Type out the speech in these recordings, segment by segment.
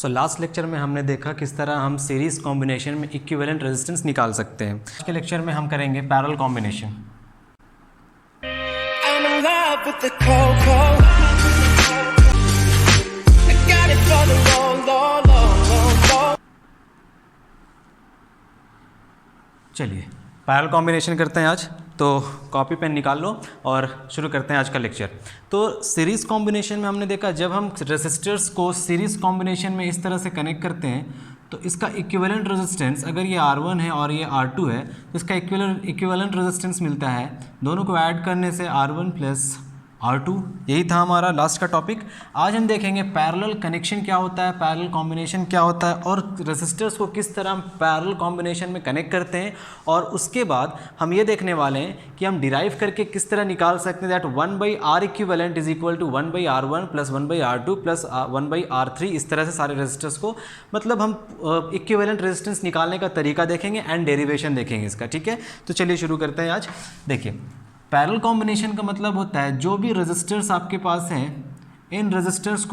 Last lecture में हमने देखा किस तरह हम सीरीज कॉम्बिनेशन में इक्विवेलेंट रेजिस्टेंस निकाल सकते हैं। आज के लेक्चर में हम करेंगे पैरेलल कॉम्बिनेशन। चलिए पैरेलल कॉम्बिनेशन करते हैं आज। तो कॉपी पेन निकाल लो और शुरू करते हैं आज का लेक्चर। तो सीरीज़ कॉम्बिनेशन में हमने देखा जब हम रेसिस्टर्स को सीरीज़ कॉम्बिनेशन में इस तरह से कनेक्ट करते हैं तो इसका इक्विवेलेंट रेजिस्टेंस, अगर ये R1 है और ये R2 है तो इसका इक्विवेलेंट रेजिस्टेंस मिलता है। दोनों को ऐड करने से R1 प्लस R2। यही था हमारा लास्ट का टॉपिक। आज हम देखेंगे पैरेलल कनेक्शन क्या होता है, पैरेलल कॉम्बिनेशन क्या होता है और रेसिस्टर्स को किस तरह हम पैरेलल कॉम्बिनेशन में कनेक्ट करते हैं। और उसके बाद हम ये देखने वाले हैं कि हम डिराइव करके किस तरह निकाल सकते हैं that 1/R equivalent is equal to 1/R1 plus 1/R2 plus 1/R3। इस तरह से सारे रेजिस्टर्स को मतलब हम इक्विवेलेंट रेजिस्टेंस निकालने का तरीका देखेंगे एंड डेरिवेशन देखेंगे इसका। ठीक है, तो चलिए शुरू करते हैं आज। देखिए पैरेलल कॉम्बिनेशन का मतलब होता है जो भी रेजिस्टर्स आपके पास हैं इन रेजिस्टर्स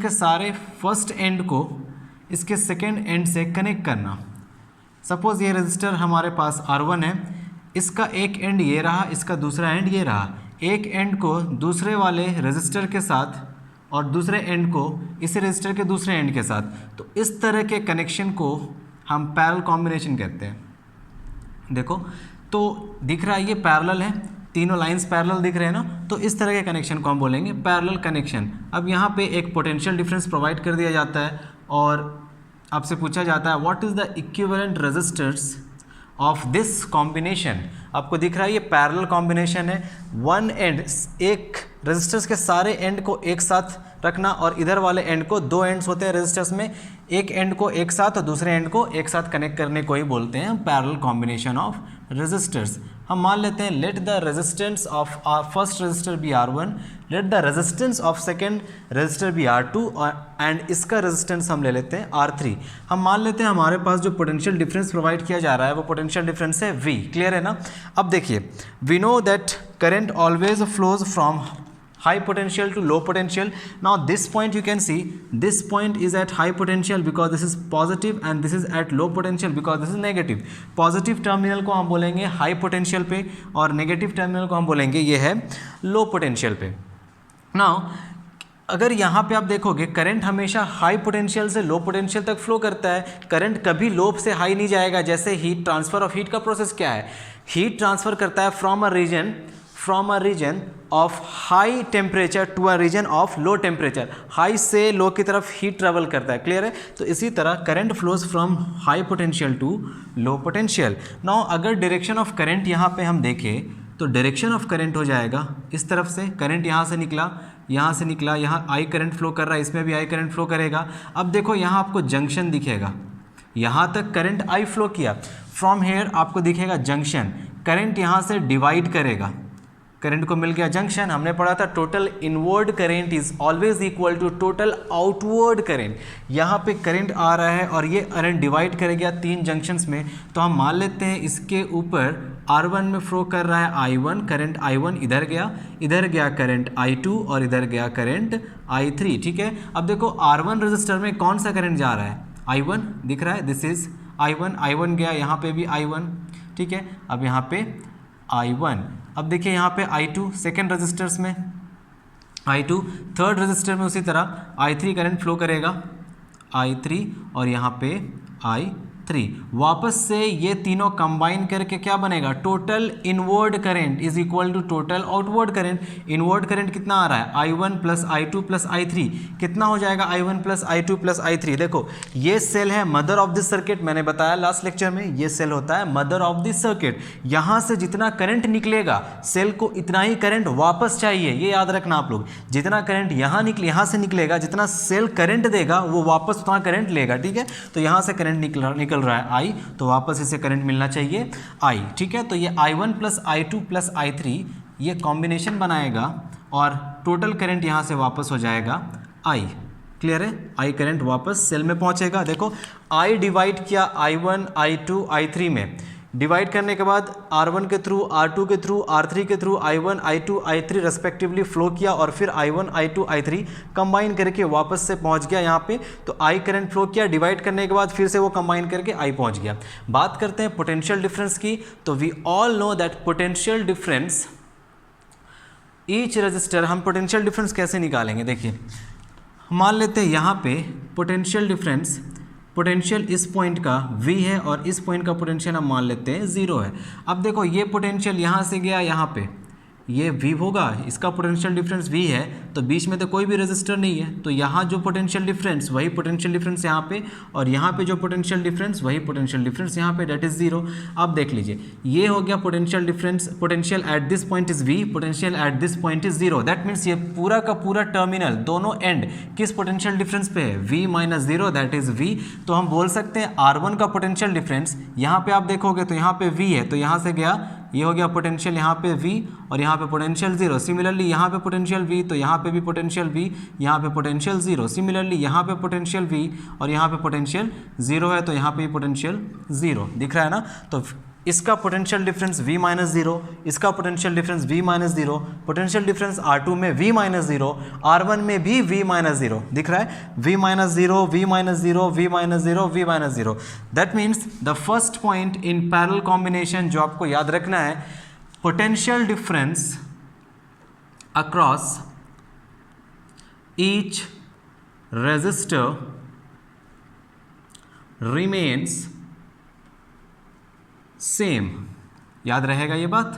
के सारे फर्स्ट एंड को इसके सेकेंड एंड से कनेक्ट करना। सपोज़ ये रेजिस्टर हमारे पास R1 है, इसका एक एंड ये रहा, इसका दूसरा एंड ये रहा। एक एंड को दूसरे वाले रेजिस्टर के साथ और दूसरे एंड को इसी रेजिस्टर के दूसरे एंड के साथ, तो इस तरह के कनेक्शन को हम पैरेलल कॉम्बिनेशन कहते हैं। देखो तो दिख रहा है ये पैरेलल है, तीनों लाइंस पैरेलल दिख रहे हैं ना, तो इस तरह के कनेक्शन को हम बोलेंगे पैरेलल कनेक्शन। अब यहाँ पे एक पोटेंशियल डिफरेंस प्रोवाइड कर दिया जाता है और आपसे पूछा जाता है what is the equivalent resistors of this combination. आपको दिख रहा है ये पैरेलल कॉम्बिनेशन है। वन एंड, एक रेजिस्टर्स के सारे एंड को एक साथ रखना और इधर वाले एंड को, दो एंड्स होते हैं रेजिस्टर्स में, एक एंड को एक साथ और दूसरे एंड को एक साथ कनेक्ट करने को ही बोलते हैं पैरेलल कॉम्बिनेशन ऑफ रेजिस्टर्स। हम मान लेते हैं let the resistance of first resistor be R1, let the resistance of second resistor be R2 and इसका रेजिस्टेंस हम ले लेते हैं R3। हम मान लेते हैं हमारे पास जो पोटेंशियल डिफरेंस प्रोवाइड किया जा रहा है वो पोटेंशियल डिफरेंस है V। क्लियर है ना। अब देखिए we know that current always flows from high potential to low potential. Now this point you can see, this point is at high potential because this is positive and this is at low potential because this is negative. Positive terminal को हम बोलेंगे high potential पे और negative terminal को हम बोलेंगे ये है low potential पे। Now अगर यहाँ पे आप देखोगे करंट हमेशा हाई पोटेंशियल से लो पोटेंशियल तक फ्लो करता है। करंट कभी लो से हाई नहीं जाएगा। जैसे हीट ट्रांसफ़र ऑफ हीट का प्रोसेस क्या है, हीट ट्रांसफ़र करता है from a region of high temperature to a region of low temperature. High से लो की तरफ हीट ट्रेवल करता है। क्लियर है। तो इसी तरह current flows from high potential to low potential. Now अगर डायरेक्शन ऑफ करंट यहाँ पे हम देखें तो डायरेक्शन ऑफ करंट हो जाएगा इस तरफ से। करंट यहाँ से निकला, यहाँ आई करंट फ्लो कर रहा है, इसमें भी आई करंट फ्लो करेगा। अब देखो यहाँ आपको जंक्शन दिखेगा, यहाँ तक करंट आई फ्लो किया, फ्रॉम हेयर आपको दिखेगा जंक्शन। करंट यहाँ से डिवाइड करेगा, करंट को मिल गया जंक्शन। हमने पढ़ा था total inward current is always equal to total outward current. यहाँ पे करंट आ रहा है और ये करंट डिवाइड करेगा तीन जंक्शंस में। तो हम मान लेते हैं इसके ऊपर R1 में फ्लो कर रहा है I1, करंट I1 इधर गया करंट I2 और इधर गया करंट I3। ठीक है। अब देखो R1 रजिस्टर में कौन सा करंट जा रहा है, I1 दिख रहा है, दिस इज I1 गया, यहाँ पे भी I1। ठीक है। अब यहाँ पे I1, अब देखिए यहाँ पे I2 सेकेंड रजिस्टर्स में, I2 थर्ड रजिस्टर में उसी तरह I3 करंट फ्लो करेगा, I3 और यहाँ पे I3। वापस से ये तीनों कंबाइन करके क्या बनेगा, total inward current is equal to total outward current. Inward current कितना आ रहा है, I1 plus I2 plus I3। कितना हो जाएगा I1 plus I2 plus I3। देखो ये सेल है मदर ऑफ दिस सर्किट। मैंने बताया लास्ट लेक्चर में ये सेल होता है मदर ऑफ दिस सर्किट। यहाँ से जितना करंट निकलेगा सेल को इतना ही करंट वापस चाहिए, ये याद रखना आप लोग। जितना करंट यहाँ से निकलेगा, जितना सेल करंट देगा वो वापस उतना करंट लेगा। ठीक है। तो यहाँ से करंट निकल रहा है I, तो वापस इसे करंट मिलना चाहिए I। ठीक है। तो ये I1 plus I2 plus I3 ये कॉम्बिनेशन बनाएगा और टोटल करंट यहाँ से वापस हो जाएगा I। क्लियर है। I करंट वापस सेल में पहुँचेगा। देखो I डिवाइड किया I1 I2 I3 में, डिवाइड करने के बाद R1 के थ्रू, R2 के थ्रू, R3 के through I1, I2, I3 respectively flow किया और फिर I1, I2, I3 कंबाइन करके वापस से पहुंच गया यहाँ पे। तो I करंट फ्लो किया, डिवाइड करने के बाद फिर से वो कंबाइन करके I पहुंच गया। बात करते हैं पोटेंशियल डिफरेंस की। तो we all know that potential difference each resistor, हम पोटेंशियल डिफरेंस कैसे निकालेंगे, देखिए मान लेते हैं यहाँ पे पोटेंशियल डिफरेंस, पोटेंशियल इस पॉइंट का V है और इस पॉइंट का पोटेंशियल हम मान लेते हैं 0 है। अब देखो ये पोटेंशियल यहाँ से गया यहाँ पे, ये V होगा, इसका पोटेंशियल डिफरेंस V है, तो बीच में तो कोई भी रेजिस्टर नहीं है, तो यहाँ जो पोटेंशियल डिफरेंस वही पोटेंशियल डिफरेंस यहाँ पे, और यहाँ पे जो पोटेंशियल डिफरेंस वही पोटेंशियल डिफरेंस यहाँ पे, डेट इज 0। अब देख लीजिए ये हो गया potential difference, potential at this point is V, potential at this point is 0। That means ये पूरा का पूरा टर्मिनल दोनों एंड किस पोटेंशियल डिफरेंस पे है, V minus 0, that is V। तो हम बोल सकते हैं R1 का पोटेंशियल डिफरेंस, यहाँ पे आप देखोगे तो यहाँ पे V है, तो यहाँ से गया ये हो गया पोटेंशियल यहाँ पे V और यहाँ पे पोटेंशियल 0। सिमिलरली यहाँ पे पोटेंशियल V, तो यहाँ पे भी पोटेंशियल V, यहाँ पे पोटेंशियल 0। सिमिलरली यहाँ पे पोटेंशियल V और यहाँ पे पोटेंशियल 0 है, तो यहाँ पे पोटेंशियल 0 दिख रहा है ना। तो इसका पोटेंशियल डिफरेंस V माइनस 0, इसका potential difference V minus 0, potential difference R2 में V माइनस 0, R1 में भी V माइनस 0 दिख रहा है, V minus 0, V minus 0, V minus 0, V minus 0। That means the first point in parallel combination जो आपको याद रखना है, potential difference across each resistor remains same. याद रहेगा ये बात,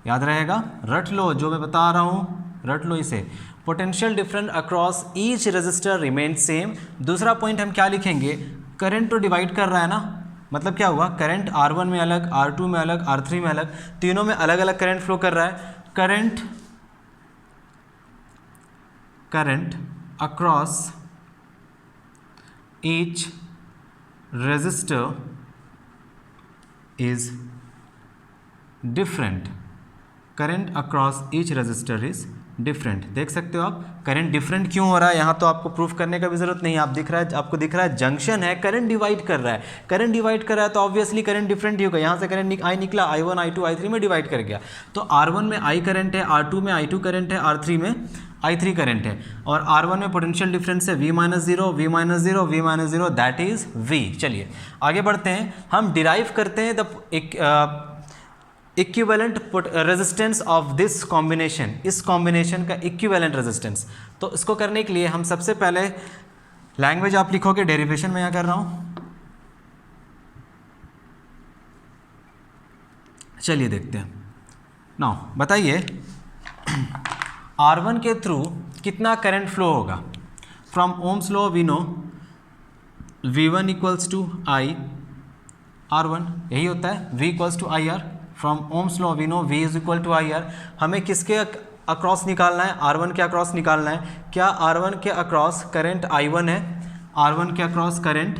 याद रहेगा, रट लो जो मैं बता रहा हूँ, रट लो इसे। Potential difference across each resistor remain same. दूसरा पॉइंट हम क्या लिखेंगे, करंट तो डिवाइड कर रहा है ना, मतलब क्या हुआ, करंट R1 में अलग, R2 में अलग, R3 में अलग, तीनों में अलग अलग करंट फ्लो कर रहा है। Current across each resistor is different, current across each resistor is different। देख सकते हो आप करंट डिफरेंट क्यों हो रहा है, यहाँ तो आपको प्रूफ करने का भी जरूरत नहीं है, आप दिख रहा है, आपको दिख रहा है जंक्शन है, करंट डिवाइड कर रहा है, करंट डिवाइड कर रहा है तो ऑब्वियसली करंट डिफरेंट ही होगा। यहाँ से करंट I निकला, I1, I2, I3 में डिवाइड कर गया, तो R1 में I करंट है, R2 में I2 करंट है, R3 में I3 करंट है, और R1 में पोटेंशियल डिफरेंस है V minus 0, V minus 0, V minus 0, that is V। चलिए आगे बढ़ते हैं, हम डिराइव करते हैं the equivalent resistance of this combination, इस कॉम्बिनेशन का इक्विवेलेंट रेजिस्टेंस। तो इसको करने के लिए हम सबसे पहले लैंग्वेज आप लिखोगे, डेरिवेशन में यहाँ कर रहा हूँ। चलिए देखते हैं। नाउ बताइए R1 के थ्रू कितना करंट फ्लो होगा। From ohms law we know V1 equals to I R1, यही होता है, V equals to IR। From ohms law we know V is equal to IR। हमें किसके अक्रॉस निकालना है, R1 के अक्रॉस निकालना है। क्या R1 के अक्रॉस करंट I1 है, R1 के across current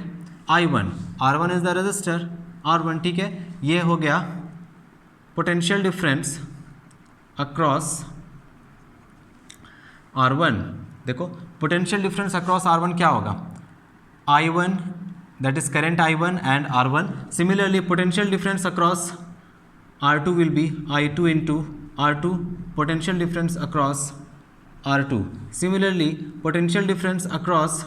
I1, R1 is the resistor R1, ठीक है। ये हो गया पोटेंशियल डिफरेंस अक्रॉस R1। देखो पोटेंशियल डिफरेंस अक्रॉस R1 क्या होगा, I1 that is current I1 and R1। Similarly potential difference across R2 will be I2 into R2, potential difference across R2। Similarly potential difference across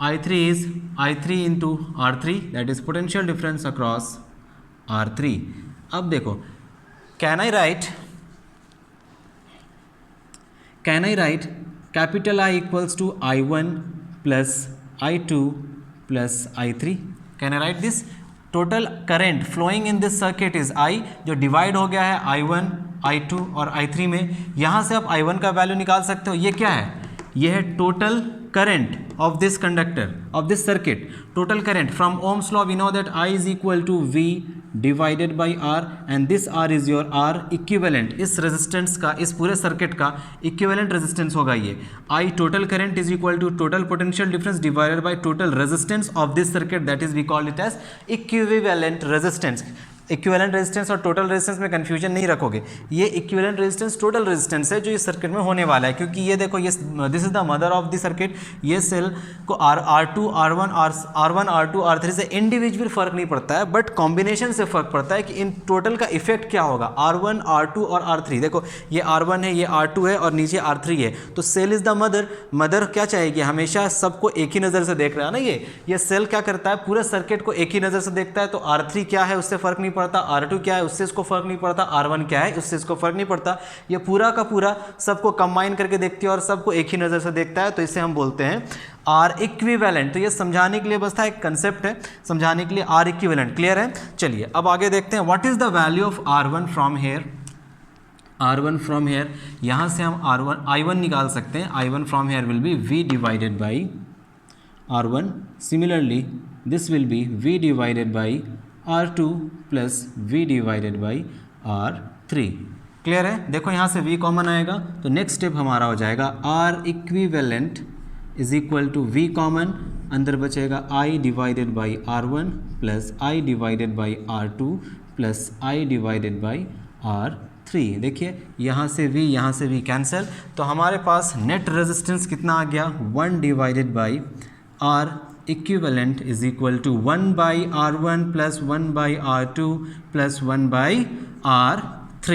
I3 is I3 into R3, that is potential difference across R3। अब देखो can I write capital I equals to I1 plus I2 plus I3? Can I write this? Total current flowing in this circuit is I, जो divide हो गया है I1, I2 और I3 में। यहाँ से आप I1 का वैल्यू निकाल सकते हो। ये क्या है, ये है total current of this conductor of this circuit, total current। From Ohm's law we know that I is equal to V divided by R, and this R is your R equivalent। इस resistance का, इस पूरे circuit का equivalent resistance होगा ये। I total current is equal to total potential difference divided by total resistance of this circuit, that is we call it as equivalent resistance। Equivalent resistance और total resistance में confusion नहीं रखोगे, ये equivalent resistance total resistance है जो इस circuit में होने वाला है, क्योंकि ये देखो ये this is the mother of the circuit. ये सेल को R2 R1 R2 R3 से इंडिविजुअल फर्क नहीं पड़ता है, बट कॉम्बिनेशन से फर्क पड़ता है कि इन टोटल का इफेक्ट क्या होगा, R1 R2 और R3। देखो ये R1 है, ये R2 है और नीचे R3 है, तो सेल इज द मदर क्या चाहेगी, हमेशा सबको एक ही नज़र से देख रहा है ना। ये सेल क्या करता है, पूरे सर्किट को एक ही नज़र से देखता है, तो R3 क्या है उससे फर्क नहीं पड़ता, R2 क्या है उससे इसको फर्क नहीं पड़ता, R1 क्या है उससे इसको फर्क नहीं पड़ता। ये पूरा का पूरा सबको कंबाइन करके देखती है और सबको एक ही नज़र से देखता है, तो इसे हम बोलते हैं R इक्विवेलेंट। तो ये समझाने के लिए बस था, एक कंसेप्ट है समझाने के लिए, R इक्विवेलेंट। क्लियर है? चलिए अब आगे देखते हैं what is the value of R1 from here. R1 from here, यहाँ से हम I1 निकाल सकते हैं। I1 from here will be V divided by R1। Similarly this will be V divided by R2 plus V divided by R3। Clear है? देखो यहाँ से V कॉमन आएगा, तो नेक्स्ट स्टेप हमारा हो जाएगा R equivalent is equal to V common, अंदर बचेगा I divided by R1 plus I divided by R2 plus I divided by R3। देखिए यहाँ से V कैंसिल, तो हमारे पास नेट रेजिस्टेंस कितना आ गया, 1 divided by R equivalent is equal to 1 by R1 plus 1 by R2 plus 1 by R3।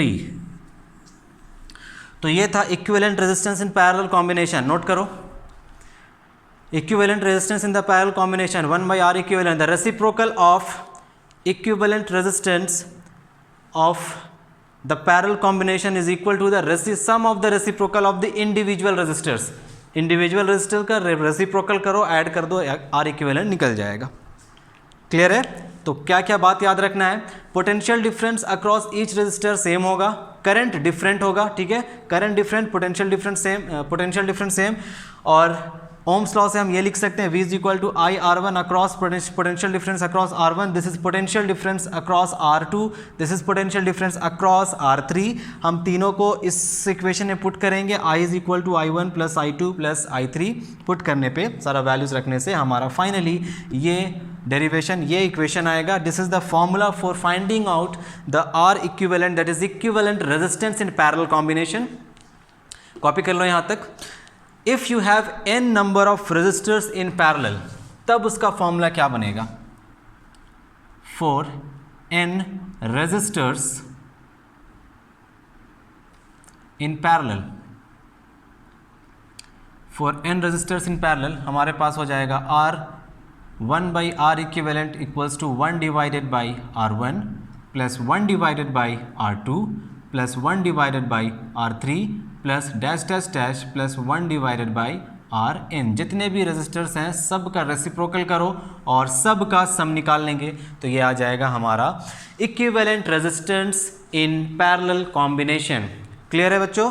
तो ये था equivalent resistance in parallel combination. Note करो, equivalent resistance in the parallel combination 1 by R equivalent, the reciprocal of equivalent resistance of the parallel combination is equal to the sum of the reciprocal of the individual resistors। Individual resistor का reciprocal करो, add कर दो, R equivalent निकल जाएगा। Clear है? तो क्या क्या बात याद रखना है, potential difference across each resistor same होगा, करंट डिफरेंट होगा, ठीक है, current different, potential different same, और ओम्स लॉ से हम ये लिख सकते हैं V is equal to I R1 across potential difference across R1, this is potential difference across R2, this is potential difference across R3। हम तीनों को इस इक्वेशन में पुट करेंगे, I is equal to I1 plus I2 plus I3, put करने पे सारा values रखने से हमारा फाइनली ये डेरिवेशन, ये इक्वेशन आएगा। This is the formula for finding out the R equivalent, that is equivalent resistance in parallel combination. Copy कर लो यहाँ तक। If you have n number of resistors in parallel, तब उसका फॉर्मूला क्या बनेगा, for n resistors in parallel, for n resistors in parallel हमारे पास हो जाएगा R1 by R equivalent equals to 1 divided by R1 plus 1 divided by R2 plus 1 divided by R3 plus dash dash dash plus 1 divided by Rn। जितने भी resistors हैं सब का reciprocal करो और सब का सम निकाल लेंगे, तो ये आ जाएगा हमारा equivalent resistance in parallel combination. Clear है बच्चों?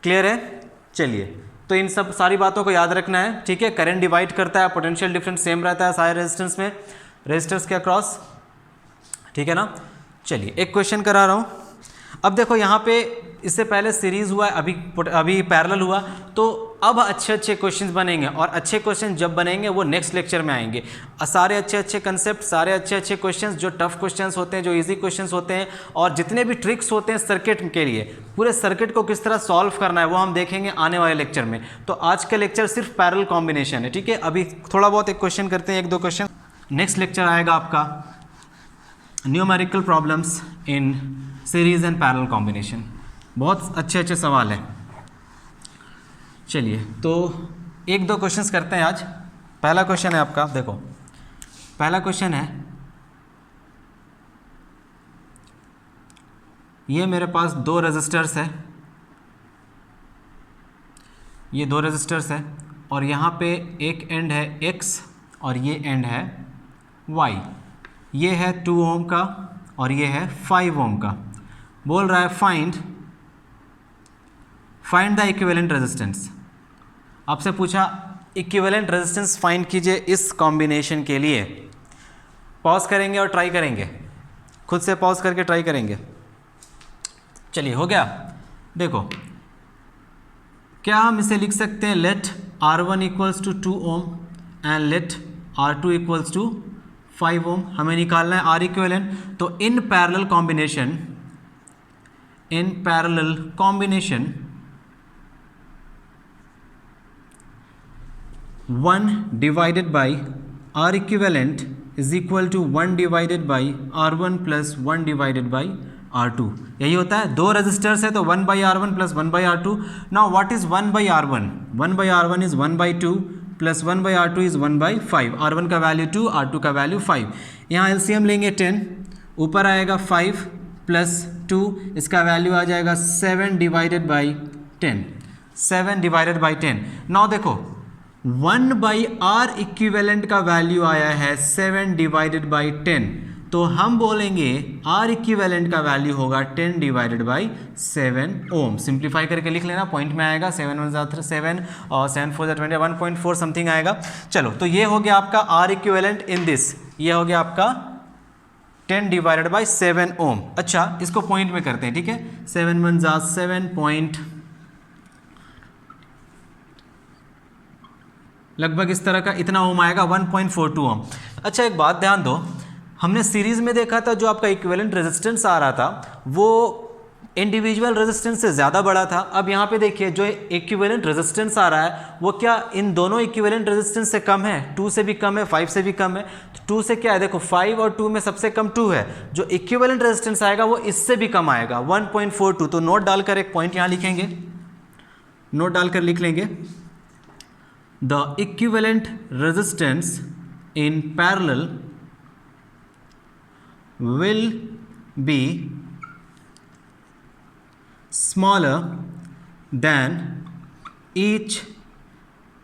क्लियर है? चलिए, तो इन सब सारी बातों को याद रखना है, ठीक है। करंट डिवाइड करता है, पोटेंशियल डिफरेंस सेम रहता है सारे रेजिस्टेंस में, रेजिस्टर्स के अक्रॉस, ठीक है ना। चलिए एक क्वेश्चन करा रहा हूँ। अब देखो यहाँ पे इससे पहले सीरीज हुआ है, अभी पैरेलल हुआ, तो अब अच्छे अच्छे क्वेश्चंस बनेंगे, और अच्छे क्वेश्चन जब बनेंगे वो नेक्स्ट लेक्चर में आएंगे। सारे अच्छे अच्छे कंसेप्ट, सारे अच्छे अच्छे क्वेश्चंस, जो टफ क्वेश्चंस होते हैं, जो इजी क्वेश्चंस होते हैं, और जितने भी ट्रिक्स होते हैं सर्किट के लिए, पूरे सर्किट को किस तरह सॉल्व करना है वो हम देखेंगे आने वाले लेक्चर में। तो आज का लेक्चर सिर्फ पैरेलल कॉम्बिनेशन है, ठीक है। अभी थोड़ा बहुत एक क्वेश्चन करते हैं, 1-2 क्वेश्चन। नेक्स्ट लेक्चर आएगा आपका numerical problems in series and parallel combination. बहुत अच्छे अच्छे सवाल हैं। चलिए तो 1-2 क्वेश्चंस करते हैं आज। पहला क्वेश्चन है आपका, देखो पहला क्वेश्चन है, ये मेरे पास 2 रेजिस्टर्स है, ये 2 रेजिस्टर्स है, और यहाँ पे एक एंड है X और ये एंड है Y। ये है 2 ओम का और ये है 5 ओम का। बोल रहा है फाइंड द इक्विवेलेंट रेजिस्टेंस। आपसे पूछा इक्विवेलेंट रेजिस्टेंस फाइंड कीजिए इस कॉम्बिनेशन के लिए। पॉज करेंगे और ट्राई करेंगे, खुद से पॉज करके ट्राई करेंगे। चलिए हो गया। देखो क्या हम इसे लिख सकते हैं, let R1 equals to 2 ohm and let R2 equals to 5 ohm हमें निकालना है आर इक्विवेलेंट। तो in parallel combination 1 divided by R equivalent is equal to 1 divided by R1 plus 1 divided by R2। यही होता है, दो रेजिस्टर्स है तो 1 by R1 plus 1 by R2। Now what is 1 by R1? 1 by R1 is 1 by 2 plus 1 by R2 is 1 by 5। R1 का value 2, R2 का value 5। यहाँ LCM लेंगे 10, ऊपर आएगा 5 प्लस 2, इसका वैल्यू आ जाएगा 7 divided by 10। 7 divided by 10। Now देखो 1 by R equivalent का वैल्यू आया है 7 डिवाइडेड बाई 10, तो हम बोलेंगे आर इक्विवेलेंट का वैल्यू होगा 10 डिवाइडेड बाई 7 ओम। सिंप्लीफाई करके लिख लेना, पॉइंट में आएगा 7 1 7 और 7 4 20 1.4 समथिंग आएगा। चलो तो ये हो गया आपका आर इक्विवेलेंट इन दिस, ये हो गया आपका 10 डिवाइडेड बाई 7 ओम। अच्छा इसको पॉइंट में करते हैं, ठीक है। 7 1 7 पॉइंट, लगभग इस तरह का इतना ओम आएगा 1.42 ओम। अच्छा एक बात ध्यान दो, हमने सीरीज में देखा था जो आपका इक्विवेलेंट रेजिस्टेंस आ रहा था वो इंडिविजुअल रेजिस्टेंस से ज़्यादा बड़ा था। अब यहाँ पे देखिए जो इक्विवेलेंट रेजिस्टेंस आ रहा है वो क्या इन दोनों इक्विवेलेंट रेजिस्टेंस से कम है? 2 से भी कम है, 5 से भी कम है। तो 2 से क्या है, देखो 5 और 2 में सबसे कम 2 है, जो इक्विवेलेंट रेजिस्टेंस आएगा वो इससे भी कम आएगा 1.42। तो नोट डालकर एक पॉइंट यहाँ लिखेंगे, नोट डालकर लिख लेंगे the equivalent resistance in parallel will be smaller than each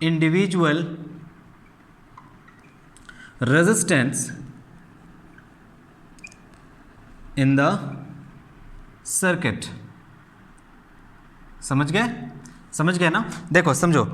individual resistance in the circuit। समझ गए? समझ गए ना? देखो समझो,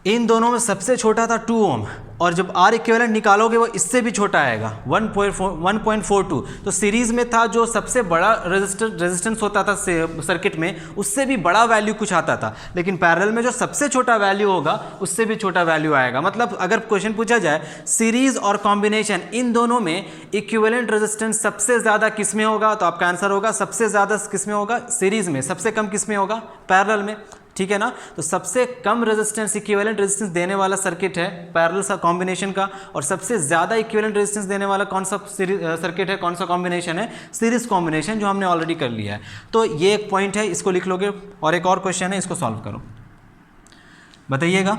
इन दोनों में सबसे छोटा था 2 ओम और जब आर इक्विवेलेंट निकालोगे वो इससे भी छोटा आएगा 1.42। तो सीरीज में था जो सबसे बड़ा रेजिस्टेंस होता था सर्किट में, उससे भी बड़ा वैल्यू कुछ आता था, लेकिन पैरेलल में जो सबसे छोटा वैल्यू होगा उससे भी छोटा वैल्यू आएगा। मतलब अगर क्वेश्चन पूछा जाए सीरीज और कॉम्बिनेशन इन दोनों में इक्विवेलेंट रेजिस्टेंस सबसे ज़्यादा किस में होगा, तो आपका आंसर होगा सबसे ज़्यादा किस में होगा, सीरीज में। सबसे कम किस में होगा, पैरेलल में, ठीक है ना। तो सबसे कम रेजिस्टेंस इक्विवेलेंट रेजिस्टेंस देने वाला सर्किट है पैरेलल सा कॉम्बिनेशन का, और सबसे ज़्यादा इक्विवेलेंट रेजिस्टेंस देने वाला कौन सा सर्किट है, कौन सा कॉम्बिनेशन है, सीरीज कॉम्बिनेशन, जो हमने ऑलरेडी कर लिया है। तो ये एक पॉइंट है, इसको लिख लोगे। और एक और क्वेश्चन है, इसको सॉल्व करो, बताइएगा।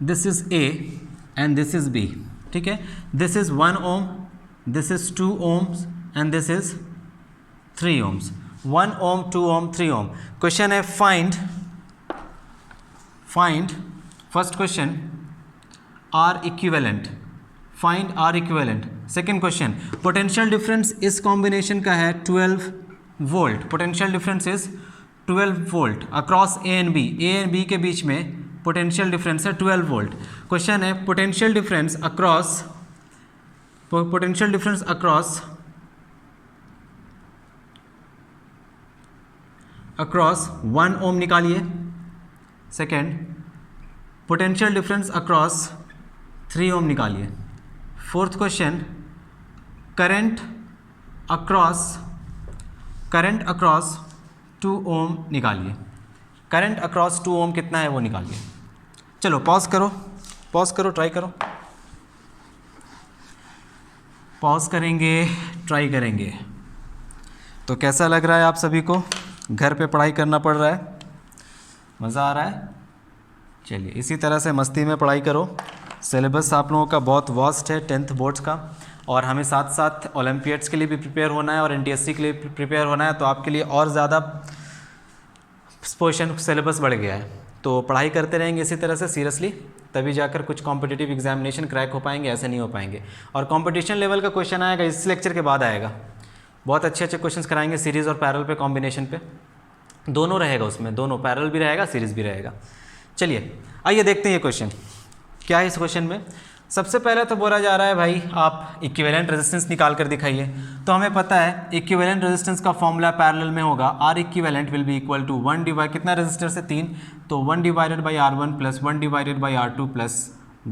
This is A and this is B, ठीक है। This is 1 ohm, this is 2 ohms and this is 3 ohms. 1 ohm, 2 ohm, 3 ohm. Question है find first question R equivalent, find R equivalent. Second question potential difference इस combination का है 12 volt. Potential difference is 12 volt across A and B. A and B के बीच में potential difference है 12 volt. Question है potential difference across 1 ओम निकालिए। Second potential difference across 3 ओम निकालिए। फोर्थ क्वेश्चन करंट अक्रॉस 2 ओम निकालिए। करंट अक्रॉस 2 ओम कितना है वो निकालिए। चलो पॉज करो, ट्राई करो। पॉज करेंगे, ट्राई करेंगे। तो कैसा लग रहा है आप सभी को? घर पे पढ़ाई करना पड़ रहा है, मज़ा आ रहा है? चलिए इसी तरह से मस्ती में पढ़ाई करो। सिलेबस आप लोगों का बहुत वास्ट है 10th बोर्ड्स का, और हमें साथ साथ ओलंपियाड्स के लिए भी प्रिपेयर होना है और NTSC के लिए प्रिपेयर होना है, तो आपके लिए और ज़्यादा पोर्शन सिलेबस बढ़ गया है। तो पढ़ाई करते रहेंगे इसी तरह से सीरियसली, तभी जाकर कुछ कॉम्पिटिटिव एग्जामिनेशन क्रैक हो पाएंगे, ऐसे नहीं हो पाएंगे। और कंपटीशन लेवल का क्वेश्चन आएगा इस लेक्चर के बाद आएगा, बहुत अच्छे अच्छे क्वेश्चंस कराएंगे सीरीज़ और पैरेलल पे, कॉम्बिनेशन पे, दोनों रहेगा उसमें, दोनों पैरेलल भी रहेगा, सीरीज़ भी रहेगा। चलिए आइए देखते हैं ये क्वेश्चन क्या है इस क्वेश्चन में? सबसे पहले तो बोला जा रहा है भाई आप इक्विवेलेंट रेजिस्टेंस निकाल कर दिखाइए। तो हमें पता है इक्विवेलेंट रेजिस्टेंस का फॉर्मूला पैरेलल में होगा, R equivalent will be equal to 1 divide, कितना रेजिस्टर से 3, तो 1 divided by R1 plus 1 divided by R2 plus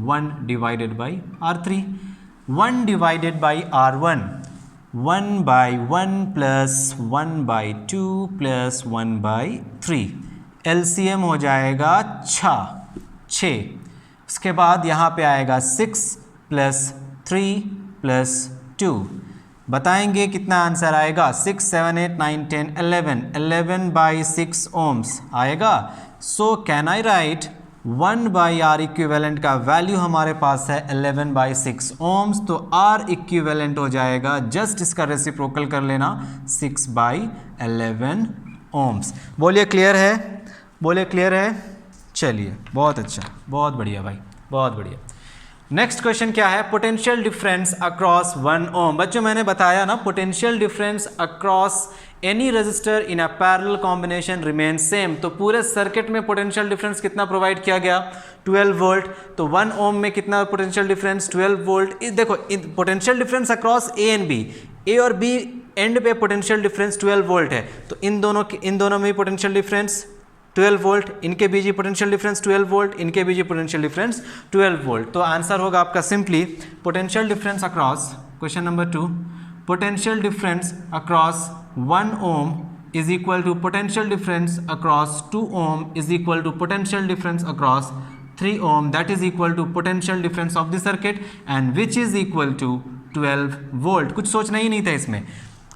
1 divided by R3। 1 divided by R1 1 by 1 plus 1 by 2 plus 1 by 3, LCM हो जाएगा 6। उसके बाद यहाँ पे आएगा 6 प्लस 3 प्लस 2, बताएंगे कितना आंसर आएगा? 6 7 8 9 10 11 बाई 6 ओम्स आएगा। So can I write 1 by R equivalent का वैल्यू हमारे पास है 11 बाई 6 ओम्स, तो आर इक्विवेलेंट हो जाएगा, जस्ट इसका रेसिप्रोकल कर लेना, 6 बाई 11 ओम्स। बोलिए क्लियर है? बोलिए क्लियर है? चलिए बहुत अच्छा, बहुत बढ़िया भाई, बहुत बढ़िया। नेक्स्ट क्वेश्चन क्या है? Potential difference across 1 ohm. बच्चों मैंने बताया ना, potential difference across any resistor in a parallel combination remain same. तो पूरे सर्किट में पोटेंशियल डिफरेंस कितना प्रोवाइड किया गया? 12 वोल्ट। तो 1 ओम में कितना पोटेंशियल डिफरेंस? 12 वोल्ट। देखो potential difference across A and B, A और बी एंड पे पोटेंशियल डिफरेंस 12 वोल्ट है, तो इन दोनों में पोटेंशियल डिफरेंस 12 वोल्ट, इनके बीच पोटेंशियल डिफरेंस 12 वोल्ट, इनके बीच पोटेंशियल डिफरेंस 12 वोल्ट। तो आंसर होगा आपका simply potential difference across, question number 2, potential difference across 1 ohm is equal to potential difference across 2 ohm is equal to potential difference across 3 ohm, that is equal to potential difference of the circuit and which is equal to 12 volt. कुछ सोचना ही नहीं था इसमें,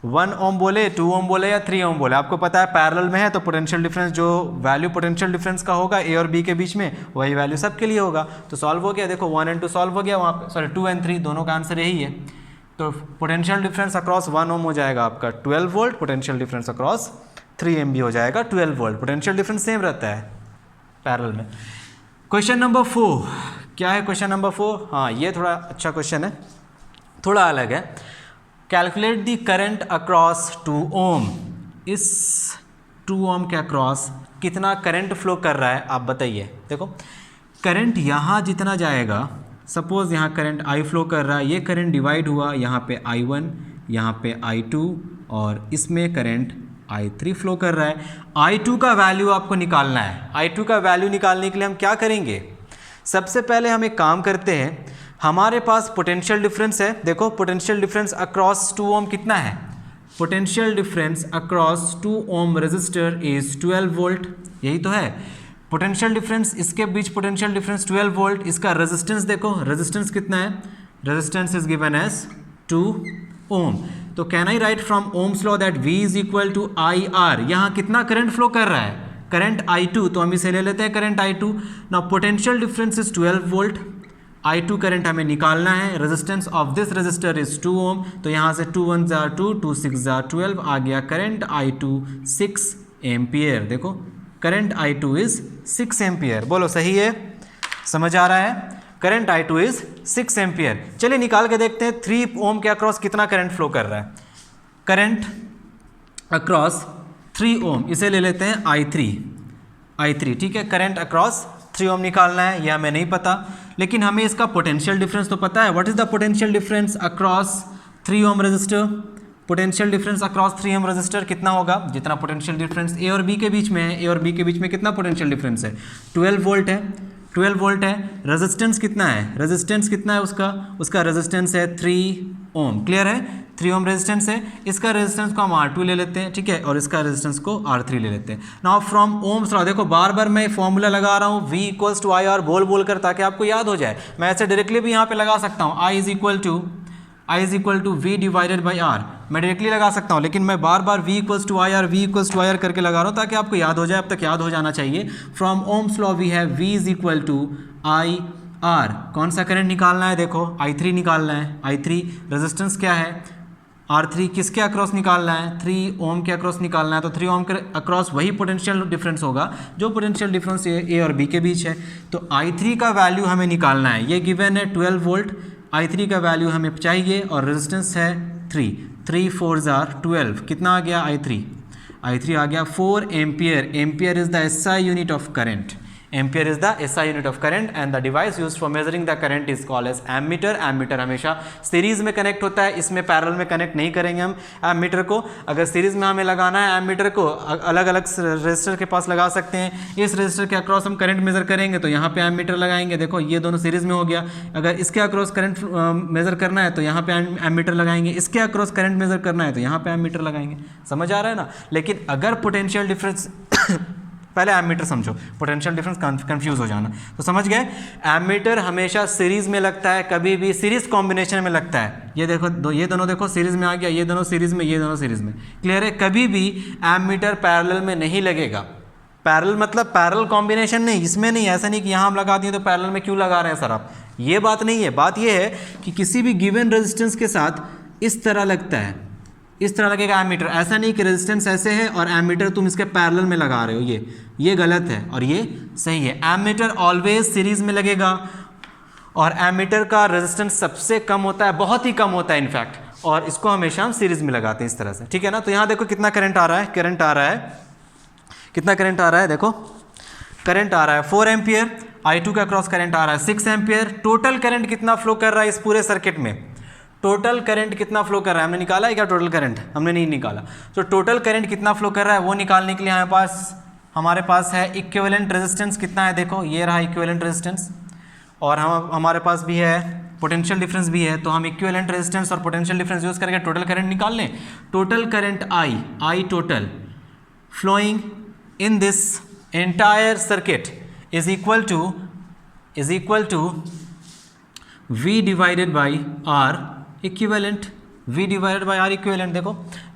1 ओम बोले, 2 ओम बोले या 3 ओम बोले, आपको पता है पैरेलल में है तो पोटेंशियल डिफरेंस, जो वैल्यू पोटेंशियल डिफरेंस का होगा ए और बी के बीच में, वही वैल्यू सबके लिए होगा। तो सॉल्व हो गया, देखो 1 एंड 2 सॉल्व हो गया वहाँ पे, सॉरी 2 एंड 3 दोनों का आंसर यही है। तो पोटेंशियल डिफरेंस अक्रॉस 1 ओम हो जाएगा आपका 12 वोल्ट, पोटेंशियल डिफरेंस अक्रॉस 3 एम बी हो जाएगा 12 वोल्ट। पोटेंशियल डिफरेंस सेम रहता है पैरेलल में। क्वेश्चन नंबर 4, क्या है क्वेश्चन नंबर 4? हाँ ये थोड़ा अच्छा क्वेश्चन है, थोड़ा अलग है। कैलकुलेट दी करंट अक्रॉस 2 ओम। इस 2 ओम के अक्रॉस कितना करंट फ्लो कर रहा है आप बताइए। देखो करंट यहाँ जितना जाएगा, सपोज यहाँ करंट I फ्लो कर रहा है, ये करंट डिवाइड हुआ, यहाँ पे I1, यहाँ पे I2 और इसमें करंट I3 फ्लो कर रहा है। I2 का वैल्यू आपको निकालना है। I2 का वैल्यू निकालने के लिए हम क्या करेंगे? सबसे पहले हम एक काम करते हैं, हमारे पास पोटेंशियल डिफरेंस है, देखो पोटेंशियल डिफरेंस अक्रॉस 2 ओम कितना है? Potential difference across 2 ohm resistor is 12 volt, यही तो है पोटेंशियल डिफरेंस, इसके बीच पोटेंशियल डिफरेंस 12 वोल्ट। इसका रेजिस्टेंस देखो, रेजिस्टेंस कितना है? Resistance is given as 2 ohm. तो can I write from ohms law that V is equal to I R. यहाँ कितना करंट फ्लो कर रहा है? करंट I2, तो हम इसे ले लेते हैं current I2। Now potential difference is 12 volt, I2 current हमें निकालना है, resistance of this resistor is 2 ohm, तो यहाँ से 2 1 जार 2, 2 6 जार 12 आ गया करंट I2 6 एम्पियर। देखो करंट I2 इज 6 एम्पियर, बोलो सही है? समझ आ रहा है? Current I2 is 6 ampere. चलिए निकाल के देखते हैं 3 ओम के अक्रॉस कितना करंट फ्लो कर रहा है। करंट अक्रॉस 3 ओम, इसे ले लेते हैं I3, ठीक है। करंट अक्रॉस 3 ओम निकालना है, यह हमें नहीं पता, लेकिन हमें इसका पोटेंशियल डिफरेंस तो पता है। What is the potential difference across 3 ohm resistor? Potential difference across 3 ohm resistor कितना होगा? जितना पोटेंशियल डिफरेंस ए और बी के बीच में है, ए और बी के बीच में कितना पोटेंशियल डिफरेंस है? 12 वोल्ट है, 12 वोल्ट है। रेजिस्टेंस कितना है? रेजिस्टेंस कितना है उसका रेजिस्टेंस है 3 ओम, क्लियर है? 3 ओम रेजिस्टेंस है, इसका रेजिस्टेंस को हम R2 ले लेते हैं, ठीक है, और इसका रेजिस्टेंस को R3 ले लेते हैं। नाउ फ्रॉम ओम्स लॉ, देखो बार बार मैं फॉर्मूला लगा रहा हूँ V equals to I R बोल कर, ताकि आपको याद हो जाए। मैं ऐसे डायरेक्टली भी यहाँ पे लगा सकता हूँ, I is equal to V divided by R, मैं डायरेक्टली लगा सकता हूँ, लेकिन मैं बार बार V equals to I R करके लगा रहा हूँ ताकि आपको याद हो जाए। अब तक याद हो जाना चाहिए। From ohms law we have V is equal to I R. कौन सा करंट निकालना है? देखो I3 निकालना है। I3 रेजिस्टेंस क्या है? R3 किसके अक्रॉस निकालना है? 3 ओम के अक्रॉस निकालना है। तो 3 ओम के अक्रॉस वही पोटेंशियल डिफरेंस होगा जो पोटेंशियल डिफरेंस ए और बी के बीच है। तो I3 का वैल्यू हमें निकालना है, ये गिवन है 12 वोल्ट, I3 का वैल्यू हमें चाहिए और रेजिस्टेंस है 3 4 जार 12, कितना आ गया? I3 आ गया 4 ampere. Ampere is the SI unit of current, ampere is the SI unit of current and the device used for measuring the current is called as ammeter. Ammeter हमेशा series में connect होता है, इसमें parallel में connect नहीं करेंगे हम ammeter को। अगर सीरीज में हमें लगाना है एमीटर को, अलग अलग रेजिस्टर के पास लगा सकते हैं। इस रेजिस्टर के अक्रॉस हम करंट मेजर करेंगे तो यहाँ पे एमीटर लगाएंगे, देखो ये दोनों सीरीज में हो गया। अगर इसके अक्रॉस करंट मेजर करना है तो यहाँ पे एमीटर लगाएंगे, इसके अक्रॉस करंट मेजर करना है तो यहाँ पे एमीटर लगाएंगे। समझ आ रहा है ना। लेकिन अगर पोटेंशियल डिफरेंस पहले एमीटर समझो, पोटेंशियल डिफरेंस कंफ्यूज हो जाना, तो समझ गए। एमीटर हमेशा सीरीज में लगता है, कभी भी सीरीज कॉम्बिनेशन में लगता है। ये देखो ये दोनों देखो सीरीज में आ गया, ये दोनों सीरीज में, ये दोनों सीरीज में। क्लियर है। कभी भी एमीटर पैरेलल में नहीं लगेगा। पैरेलल मतलब पैरेलल कॉम्बिनेशन नहीं, इसमें नहीं। ऐसा नहीं कि यहाँ हम लगा दिए तो पैरेलल में क्यों लगा रहे हैं सर आप, ये बात नहीं है। बात ये है कि किसी भी गिवन रेजिस्टेंस के साथ इस तरह लगता है, इस तरह लगेगा एमीटर। ऐसा नहीं कि रेजिस्टेंस ऐसे है और एमीटर तुम इसके पैरेलल में लगा रहे हो, ये गलत है और ये सही है। एमीटर ऑलवेज सीरीज में लगेगा और एमीटर का रेजिस्टेंस सबसे कम होता है, बहुत ही कम होता है इनफैक्ट, और इसको हमेशा हम सीरीज में लगाते हैं इस तरह से, ठीक है ना। तो यहाँ देखो कितना करंट आ रहा है, करंट आ रहा है, कितना करंट आ रहा है, देखो करंट आ रहा है 4 एम्पियर, I2 का क्रॉस करंट आ रहा है 6 एम्पियर। टोटल करंट कितना फ्लो कर रहा है इस पूरे सर्किट में, टोटल करंट कितना फ्लो कर रहा है, हमने निकाला है क्या टोटल करंट, हमने नहीं निकाला। तो टोटल करंट कितना फ्लो कर रहा है वो निकालने के लिए हमारे पास है इक्विवेलेंट रेजिस्टेंस कितना है, देखो ये रहा इक्विवेलेंट रेजिस्टेंस, और हमारे पास भी है पोटेंशियल डिफरेंस भी है। तो हम इक्विवेलेंट रेजिस्टेंस और पोटेंशियल डिफरेंस यूज करके टोटल करंट निकाल लें। Total current I total flowing in this entire circuit is equal to V divided by R equivalent, V divided by R equivalent. देखो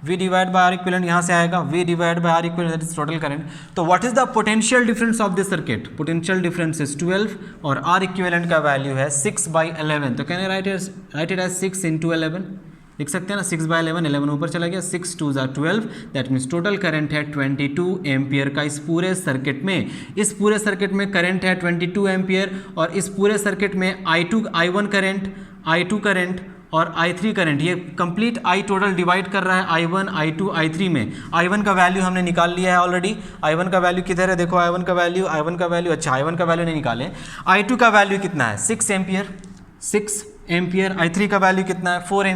V divide by R equivalent यहाँ से आएगा, V divide by R equivalent that is total current. तो what is the potential difference of this circuit, potential difference is 12 और R equivalent का value है 6/11। तो can I write it as 6 × 11, लिख सकते हैं ना, 6/11, 11 ऊपर चला गया, 6 2 = 12, दैट मीन्स टोटल करंट है 22 एम्पियर का इस पूरे सर्किट में। इस पूरे सर्किट में करंट है 22 एम्पियर और इस पूरे सर्किट में I1 करंट, I2 करंट और I3 करंट, ये कंप्लीट I टोटल डिवाइड कर रहा है I1, I2, I3 में। I1 का वैल्यू हमने निकाल लिया है ऑलरेडी। I1 का वैल्यू किधर है, देखो I1 का वैल्यू अच्छा I1 का वैल्यू नहीं निकाले। I2 का वैल्यू कितना है 6 एम्पियर। I3 का वैल्यू कितना है 4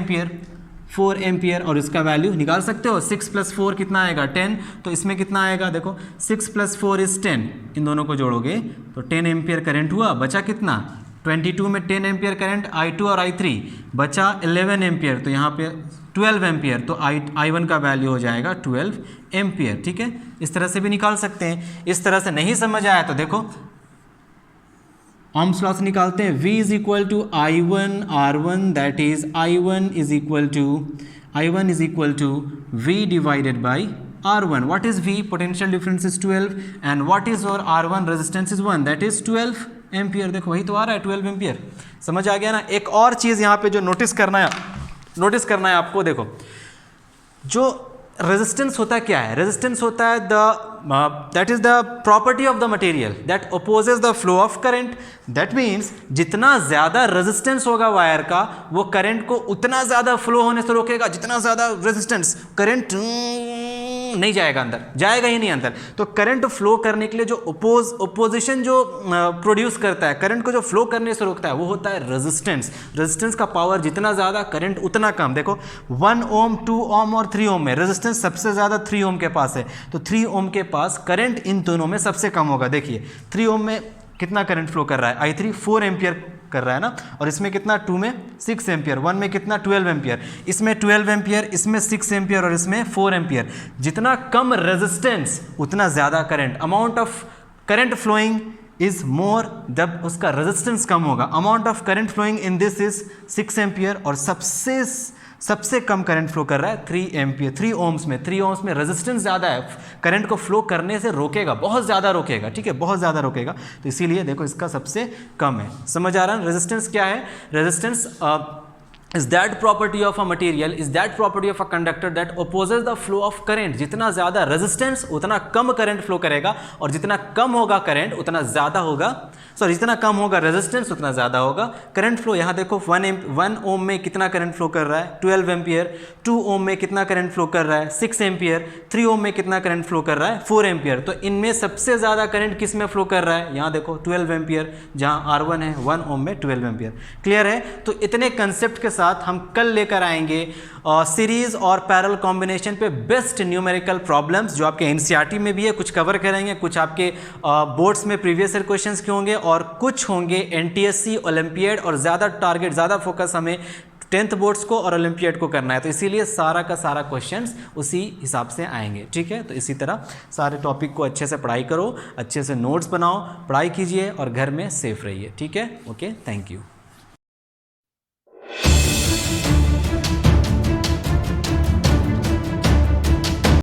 एम्पियर और इसका वैल्यू निकाल सकते हो। 6 + 4 कितना आएगा 10, तो इसमें कितना आएगा देखो 6 + 4 = 10, इन दोनों को जोड़ोगे तो 10 एम्पियर करंट हुआ। बचा कितना 22 में 10 एम्पियर करंट I2 और I3, बचा 11 एम्पियर, तो यहाँ पे 12 एम्पियर, तो I1 का वैल्यू हो जाएगा 12 एम्पियर। ठीक है, इस तरह से भी निकाल सकते हैं। इस तरह से नहीं समझ आया तो देखो ओम्स लॉ से निकालते हैं। V = I1 R1, that is I1 = V divided by R1. What is V? Potential difference is 12 and what is our R1? Resistance is 1, that is 12 ampere. देखो वही तो आ रहा है 12 एम्पियर। समझ आ गया ना। एक और चीज़ यहाँ पे जो नोटिस करना है आपको, देखो जो रेजिस्टेंस होता है क्या है, रेजिस्टेंस होता है that is the property of the material that opposes the flow of current. That means जितना ज़्यादा रेजिस्टेंस होगा वायर का, वो करंट को उतना ज़्यादा फ्लो होने से रोकेगा। जितना ज़्यादा रेजिस्टेंस, करंट नहीं जाएगा अंदर, जाएगा ही नहीं अंदर। तो करंट फ्लो करने के लिए जो ओपोजिशन जो प्रोड्यूस करता है, करंट को जो फ्लो करने से रोकता है, वो होता है रेजिस्टेंस। रेजिस्टेंस का पावर जितना ज़्यादा, करंट उतना कम। देखो 1 ओम, 2 ओम और 3 ओम में रेजिस्टेंस सबसे ज़्यादा 3 ओम के पास है, तो 3 ओम के पास करंट इन दोनों में सबसे कम होगा। देखिए 3 ओम में कितना करंट फ्लो कर रहा है, I3 4 एम्पियर कर रहा है ना, और इसमें कितना 2 में 6 एम्पियर, 1 में कितना 12 एम्पियर, इसमें 12 एम्पियर, इसमें 6 एम्पियर और इसमें 4 एम्पियर। जितना कम रेजिस्टेंस उतना ज़्यादा current. Amount of current flowing is more जब उसका रेजिस्टेंस कम होगा। Amount of current flowing in this is 6 ampere और सबसे कम करंट फ्लो कर रहा है 3 एम्पियर। 3 ओम्स में रेजिस्टेंस ज़्यादा है, करंट को फ्लो करने से रोकेगा, बहुत ज़्यादा रोकेगा। ठीक है, बहुत ज़्यादा रोकेगा, तो इसीलिए देखो इसका सबसे कम है। समझ आ रहा है। रेजिस्टेंस क्या है, resistance is that property of a material, is that property of a conductor that opposes the flow of current। जितना ज़्यादा रेजिस्टेंस उतना कम करंट फ्लो करेगा और जितना कम होगा करंट उतना ज़्यादा होगा सॉरी जितना कम होगा रेजिस्टेंस उतना ज़्यादा होगा। करंट फ्लो यहाँ देखो 1 ओम में कितना करंट फ्लो कर रहा है 12 एम्पियर, 2 ओम में कितना करंट फ्लो कर रहा है 6 एम्पियर, 3 ओम में कितना करंट फ्लो कर रहा है 4 एम्पियर। तो इनमें सबसे ज़्यादा करंट किस में फ्लो कर रहा है, यहाँ देखो 12 एम्पियर, जहाँ R1 है 1 ओम में 12 एम्पियर। क्लियर है। तो इतने कंसेप्ट के साथ हम कल लेकर आएंगे सीरीज और पैरेलल कॉम्बिनेशन पे बेस्ट न्यूमेरिकल प्रॉब्लम्स जो आपके एनसीईआरटी में भी है, कुछ कवर करेंगे, कुछ आपके बोर्ड्स में प्रीवियस ईयर क्वेश्चंस के होंगे और कुछ होंगे एनटीएससी ओलंपियाड, और ज़्यादा टारगेट ज़्यादा फोकस हमें 10th बोर्ड्स को और ओलंपियाड को करना है। तो इसीलिए सारा का सारा क्वेश्चंस उसी हिसाब से आएंगे। ठीक है, तो इसी तरह सारे टॉपिक को अच्छे से पढ़ाई करो, अच्छे से नोट्स बनाओ, पढ़ाई कीजिए और घर में सेफ रहिए। ठीक है, ओके, थैंक यू।